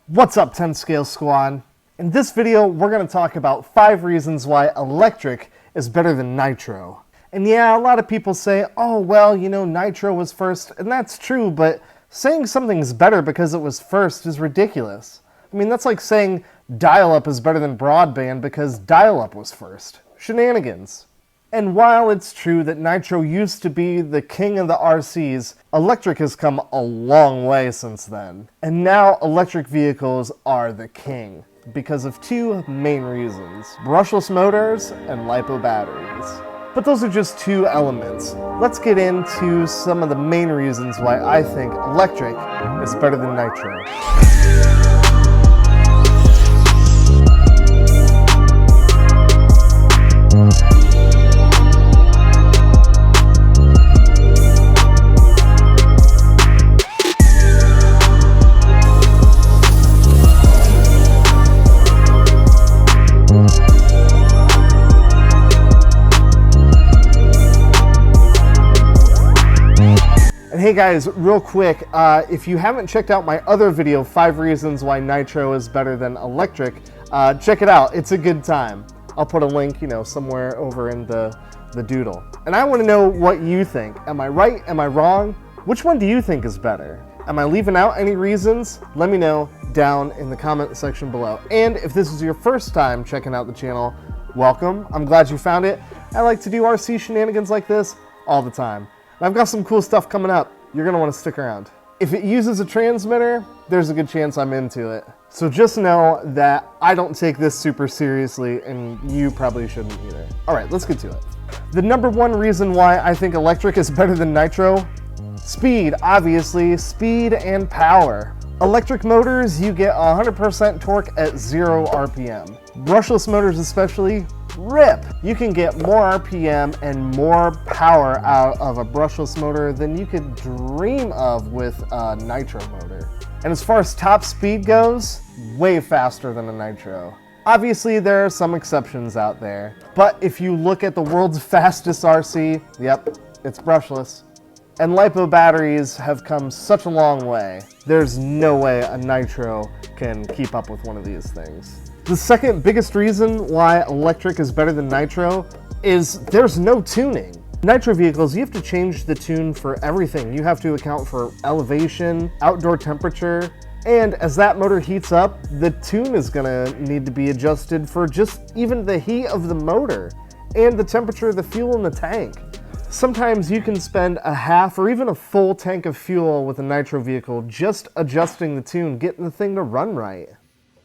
What's up, 10 Scale Squad? In this video, we're going to talk about 5 reasons why electric is better than nitro. And yeah, a lot of people say, oh, well, you know, nitro was first, and that's true, but saying something's better because it was first is ridiculous. I mean, that's like saying dial-up is better than broadband because dial-up was first. Shenanigans. And while it's true that nitro used to be the king of the RCs, electric has come a long way since then. And now electric vehicles are the king because of 2 main reasons: brushless motors and LiPo batteries. But those are just 2 elements. Let's get into some of the main reasons why I think electric is better than nitro. Hey guys, real quick, if you haven't checked out my other video, 5 reasons why nitro is better than electric, check it out. It's a good time. I'll put a link, somewhere over in the doodle. And I want to know what you think. Am I right? Am I wrong? Which one do you think is better? Am I leaving out any reasons? Let me know down in the comment section below. And if this is your first time checking out the channel, welcome. I'm glad you found it. I like to do RC shenanigans like this all the time. And I've got some cool stuff coming up. You're gonna wanna stick around. If it uses a transmitter, there's a good chance I'm into it. So just know that I don't take this super seriously, and you probably shouldn't either. All right, let's get to it. The number 1 reason why I think electric is better than nitro: speed, obviously, speed and power. Electric motors, you get 100% torque at 0 RPM. Brushless motors especially, rip! You can get more RPM and more power out of a brushless motor than you could dream of with a nitro motor. And as far as top speed goes, way faster than a nitro. Obviously, there are some exceptions out there, but if you look at the world's fastest RC, yep, it's brushless. And LiPo batteries have come such a long way. There's no way a nitro can keep up with one of these things. The second biggest reason why electric is better than nitro is there's no tuning. Nitro vehicles, you have to change the tune for everything. You have to account for elevation, outdoor temperature, and as that motor heats up, the tune is gonna need to be adjusted for just even the heat of the motor and the temperature of the fuel in the tank. Sometimes you can spend a half or even a full tank of fuel with a nitro vehicle just adjusting the tune, getting the thing to run right.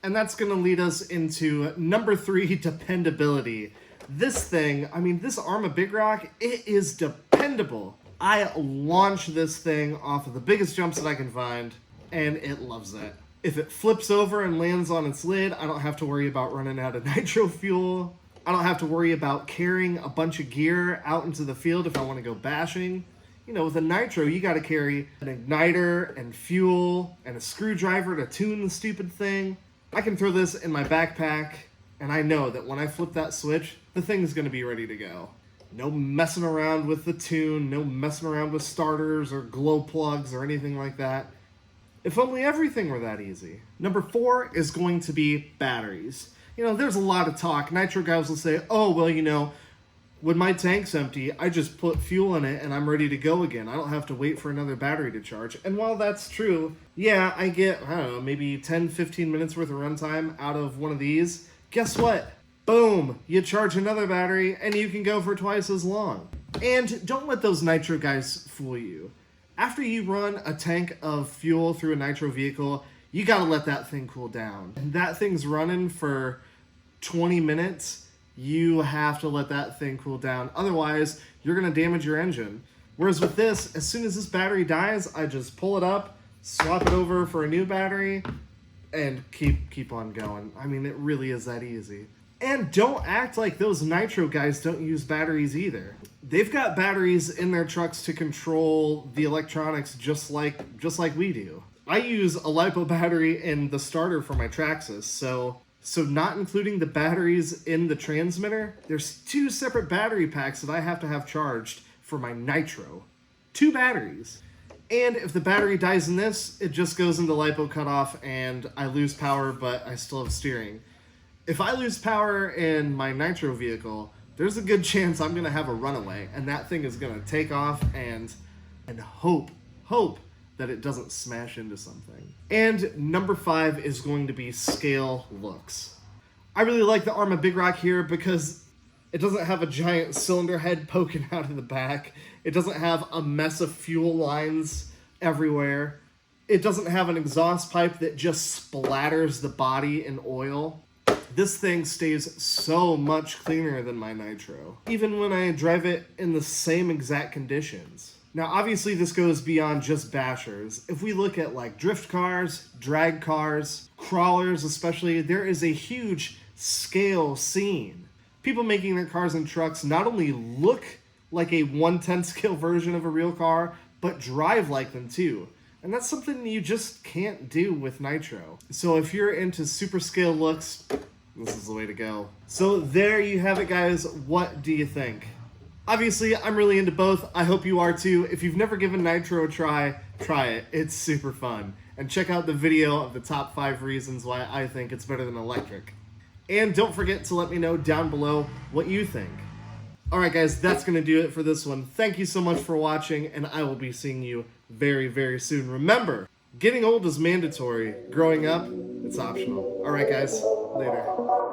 And that's going to lead us into number 3, dependability. This thing, this Arma Big Rock, it is dependable. I launch this thing off of the biggest jumps that I can find, and it loves it. If it flips over and lands on its lid, I don't have to worry about running out of nitro fuel. I don't have to worry about carrying a bunch of gear out into the field if I want to go bashing. With a nitro, you got to carry an igniter and fuel and a screwdriver to tune the stupid thing. I can throw this in my backpack, and I know that when I flip that switch, the thing's going to be ready to go. No messing around with the tune, no messing around with starters or glow plugs or anything like that. If only everything were that easy. Number 4 is going to be batteries. There's a lot of talk. Nitro guys will say, oh, well, when my tank's empty, I just put fuel in it and I'm ready to go again. I don't have to wait for another battery to charge. And while that's true, yeah, I get, maybe 10, 15 minutes worth of runtime out of one of these. Guess what? Boom, you charge another battery and you can go for twice as long. And don't let those nitro guys fool you. After you run a tank of fuel through a nitro vehicle, you gotta let that thing cool down. And that thing's running for 20 minutes, you have to let that thing cool down. Otherwise, you're gonna damage your engine. Whereas with this, as soon as this battery dies, I just pull it up, swap it over for a new battery, and keep on going. It really is that easy. And don't act like those nitro guys don't use batteries either. They've got batteries in their trucks to control the electronics just like we do. I use a LiPo battery in the starter for my Traxxas, so not including the batteries in the transmitter, there's 2 separate battery packs that I have to have charged for my nitro. 2 batteries. And if the battery dies in this, it just goes into LiPo cutoff and I lose power, but I still have steering. If I lose power in my Nitro vehicle, there's a good chance I'm gonna have a runaway, and that thing is gonna take off and hope that it doesn't smash into something. And number 5 is going to be scale looks. I really like the Arrma Big Rock here because it doesn't have a giant cylinder head poking out of the back. It doesn't have a mess of fuel lines everywhere. It doesn't have an exhaust pipe that just splatters the body in oil. This thing stays so much cleaner than my Nitro, even when I drive it in the same exact conditions. Now, obviously, this goes beyond just bashers. If we look at like drift cars, drag cars, crawlers especially, there is a huge scale scene. People making their cars and trucks not only look like a 1/10 scale version of a real car, but drive like them too. And that's something you just can't do with Nitro. So if you're into super scale looks, this is the way to go. So there you have it, guys. What do you think? Obviously, I'm really into both. I hope you are too. If you've never given Nitro a try it. It's super fun. And check out the video of the top 5 reasons why I think it's better than electric. And don't forget to let me know down below what you think. Alright guys, that's going to do it for this one. Thank you so much for watching, and I will be seeing you very, very soon. Remember, getting old is mandatory. Growing up, it's optional. Alright guys, later.